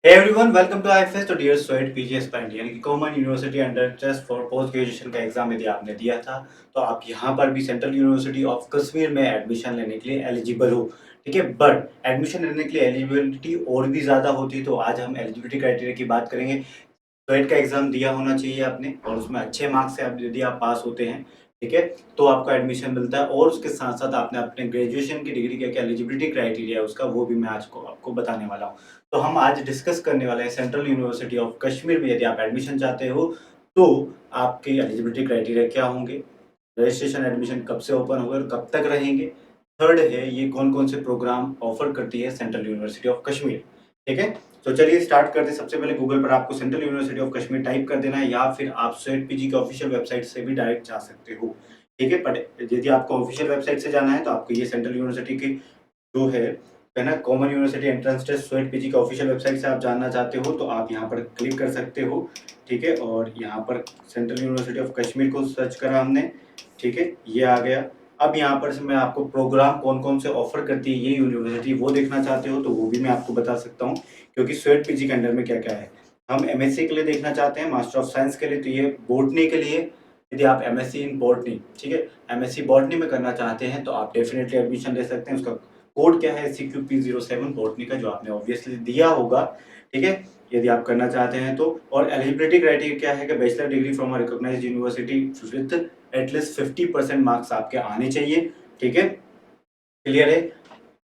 Hey everyone, welcome to IFS. तो dear student PG aspirant यानी कि common university under test for post graduation का exam यदि आपने दिया था तो आप यहाँ पर भी सेंट्रल यूनिवर्सिटी ऑफ कश्मीर में एडमिशन लेने के लिए एलिजिबल हो। ठीक है, बट एडमिशन लेने के लिए एलिजिबिलिटी और भी ज़्यादा होती है। तो आज हम एलिजिबिलिटी क्राइटेरिया की बात करेंगे। क्वेट का एग्जाम दिया होना चाहिए आपने और उसमें अच्छे मार्क्स से आप यदि आप पास होते हैं, ठीक है, तो आपको एडमिशन मिलता है। और उसके साथ साथ आपने अपने ग्रेजुएशन की डिग्री का क्या एलिजिबिलिटी क्राइटेरिया है उसका, वो भी मैं आज को आपको बताने वाला हूँ। तो हम आज डिस्कस करने वाले हैं सेंट्रल यूनिवर्सिटी ऑफ कश्मीर में यदि आप एडमिशन चाहते हो तो आपके एलिजिबिलिटी क्राइटेरिया क्या होंगे, रजिस्ट्रेशन एडमिशन कब से ओपन होगा और कब तक रहेंगे। थर्ड है ये कौन-कौन से प्रोग्राम ऑफर करती है सेंट्रल यूनिवर्सिटी ऑफ कश्मीर। ठीक है? तो चलिए स्टार्ट करते हैं। सबसे पहले गूगल पर आपको central university of Kashmir type कर देना है या फिर आप स्वेट पीजी की ऑफिशियल वेबसाइट से भी डायरेक्ट जा सकते हो। ठीक है? बट यदि आपको ऑफिशियल वेबसाइट से जाना है तो आपको ये सेंट्रल यूनिवर्सिटी की जो है ना, कॉमन यूनिवर्सिटी एंट्रेंस टेस्ट स्वेट पीजी की ऑफिशियल वेबसाइट से आप जानना चाहते हो तो आप यहाँ पर क्लिक कर सकते हो। ठीक है? और यहाँ पर सेंट्रल यूनिवर्सिटी ऑफ कश्मीर को सर्च करा हमने। ठीक है? ये आ गया। अब यहाँ पर से मैं आपको प्रोग्राम कौन-कौन से ऑफर करती है ये यूनिवर्सिटी वो देखना चाहते हो तो वो भी मैं आपको बता सकता हूँ, क्योंकि स्वेट पीजी के अंडर में क्या-क्या है। हम एमएससी के लिए देखना चाहते हैं, मास्टर ऑफ साइंस के लिए तो ये बॉटनी के लिए यदि आप एमएससी इन बॉटनी, ठीक है, एमएससी बॉटनी में करना चाहते हैं तो आप डेफिनिटली एडमिशन ले सकते हैं। उसका कोड क्या है CQP07 बॉटनी का, जो आपने ऑब्वियसली दिया होगा। ठीक है? यदि आप करना चाहते हैं तो। और एलिजिबिलिटी क्राइटेरिया क्या है कि bachelor degree from a recognised university with at least 50% marks आपके आने चाहिए। ठीक है? क्लियर है?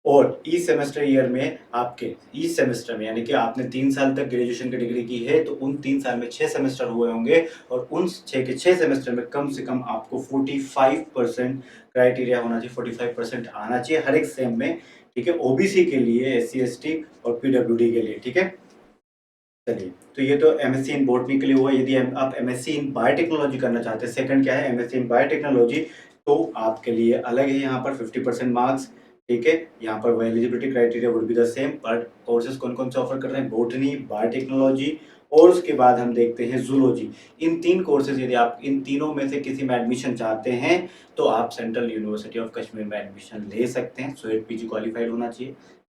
और इस सेमेस्टर ईयर में आपके इस सेमेस्टर में यानी कि आपने 3 साल तक ग्रेजुएशन की डिग्री की है तो उन 3 साल में 6 सेमेस्टर हुए होंगे और उन 6 के 6 सेमेस्टर में कम से कम आपको 45% क्राइटेरिया होना चाहिए, 45% आना चाहिए हर एक सेम में। ठीक है? ओबीसी के लिए, एससी, एसटी और पीडब्ल्यूडी के लिए। ठीक है? चलिए, तो ये तो एमएससी इन बॉटनी के लिए हुआ। यदि आप एमएससी इन बायोटेक्नोलॉजी करना चाहते हैं, सेकंड क्या है एमएससी इन बायोटेक्नोलॉजी, तो आपके लिए अलग है यहाँ पर 50% मार्क्स। ठीक है? यहाँ पर वो eligibility criteria would be the same, but courses कौन-कौन से ऑफर कर रहे हैं, बॉटनी, बायोटेक्नोलॉजी और उसके बाद हम देखते हैं ज़ूलॉजी। इन 3 कोर्सेज यदि आप इन तीनों में से किसी में एडमिशन चाहते हैं, तो आप सेंट्रल यूनिवर्सिटी ऑफ कश्मीर में एडमिशन ले सकते हैं। स्वेट पीजी क्वालिफाइड होना चाहिए,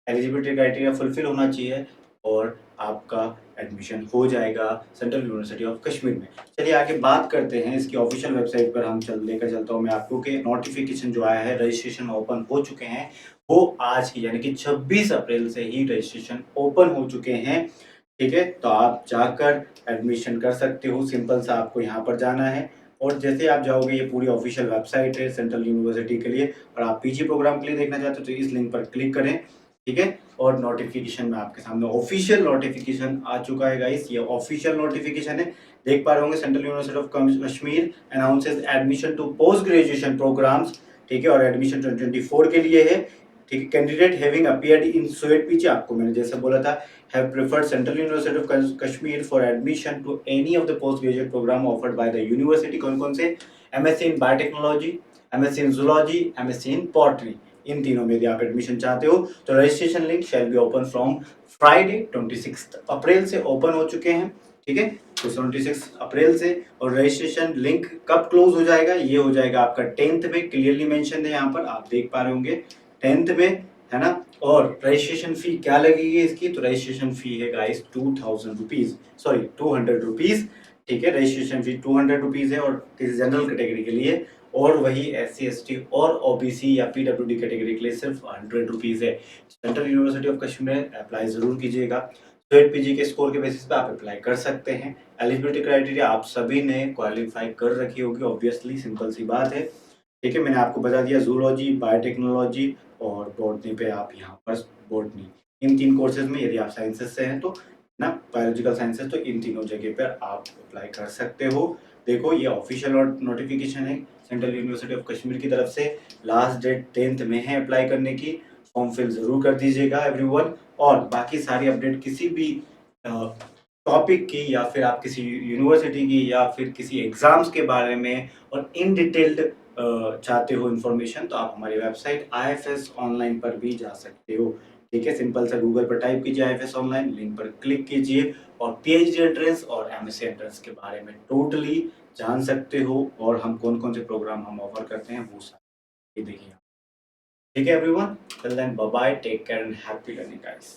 एलिजिबिलिटी क्राइटेरिया फुलफिल होना चाहिए और आपका एडमिशन हो जाएगा सेंट्रल यूनिवर्सिटी ऑफ कश्मीर में। चलिए आगे बात करते हैं इसकी ऑफिशियल वेबसाइट पर। हम लेकर चलता हूँ मैं आपको कि नोटिफिकेशन जो आया है, रजिस्ट्रेशन ओपन हो चुके हैं, वो आज ही यानी कि 26 अप्रैल से ही रजिस्ट्रेशन ओपन हो चुके हैं। ठीक है? तो आप जाकर एडमिशन कर सकते हो। सिंपल सा आपको यहाँ पर जाना है और जैसे आप जाओगे ये पूरी ऑफिशियल वेबसाइट है सेंट्रल यूनिवर्सिटी के लिए। और आप पीजी प्रोग्राम के लिए देखना चाहते हो तो इस लिंक पर क्लिक करें। ठीक है? और नोटिफिकेशन में आपके सामने ऑफिशियल नोटिफिकेशन आ चुका है गाइस। ये ऑफिशियल नोटिफिकेशन है, देख पा रहे होंगे। Central university of Kashmir announces admission to post graduation programmes. ठीक है? और एडमिशन 2024 के लिए है। ठीक है? Candidate having appeared in sweat PG, आपको मैंने जैसे बोला था, have preferred Central University of Kashmir for admission to any of the postgraduate program offered by the university। कौन-कौन से? MSc in Biotechnology, MSc in Zoology, MSc in Botany। इन तीनों में यदि आप एडमिशन चाहते हो तो registration link shall be open from Friday 26 अप्रैल से ओपन हो चुके हैं। ठीक है? तो 26 अप्रैल से। और रजिस्ट्रेशन लिंक कब क्लोज हो जाएगा? ये हो जाएगा आपका 10th में, क्लियरली मेंशन है यहाँ पर, आप देख पा रहे होंगे 10th में, है ना? और रजिस्ट्रेशन फी क्या लगेगी इसकी? तो रजिस्ट्रेशन फी है गाइस 2000 रुपीज, सॉरी 200 रुपीज। ठीक है? रजिस्ट्रेशन फी 200 रुपीज है और किसी जनरल कैटेगरी के लिए, और वही एससी, एसटी और ओबीसी या पीडब्ल्यूडी कैटेगरी के लिए सिर्फ 100 रुपीज है। सेंट्रल यूनिवर्सिटी ऑफ कश्मीर में अप्लाई जरूर कीजिएगा। स्वेट पीजी के स्कोर के बेसिस पे आप अप्लाई कर सकते हैं। एलिजिबिलिटी क्राइटेरिया आप सभी ने क्वालिफाई कर रखी होगी, ऑब्वियसली, सिंपल सी बात है। ठीक है? मैंने आपको बता दिया जूलॉजी, बायोटेक्नोलॉजी और बॉटनी पे आप यहाँ पर बॉटनी, इन 3 कोर्सेज में यदि आप साइंसेज से हैं तो ना, बायोलॉजिकल साइंसेज, तो इन तीनों जगह पर आप अप्लाई कर सकते हो। देखो ये ऑफिशियल नोटिफिकेशन है सेंट्रल यूनिवर्सिटी ऑफ कश्मीर की तरफ से। लास्ट डेट 10th में है अप्लाई करने की। फॉर्म फिल ज़रूर कर दीजिएगा एवरीवन। और बाकी सारी अपडेट किसी भी टॉपिक की या फिर आप किसी यूनिवर्सिटी की या फिर किसी एग्ज़ाम्स के बारे में और इन डिटेल्ड चाहते हो इन्फॉर्मेशन तो आप हमारी वेबसाइट आईएफएस ऑनलाइन पर भी जा सकते हो। ठीक है? सिंपल सा गूगल पर टाइप कीजिए आईएफएस ऑनलाइन, लिंक पर क्लिक कीजिए और पीएचडी एंट्रेंस और एमएससी एंट्रेंस के बारे में टोटली जान सकते हो और हम कौन-कौन से प्रोग्राम हम ऑफर करते हैं वो सारे देखिए। ठीक है everyone? Till then bye bye, take care and happy learning guys.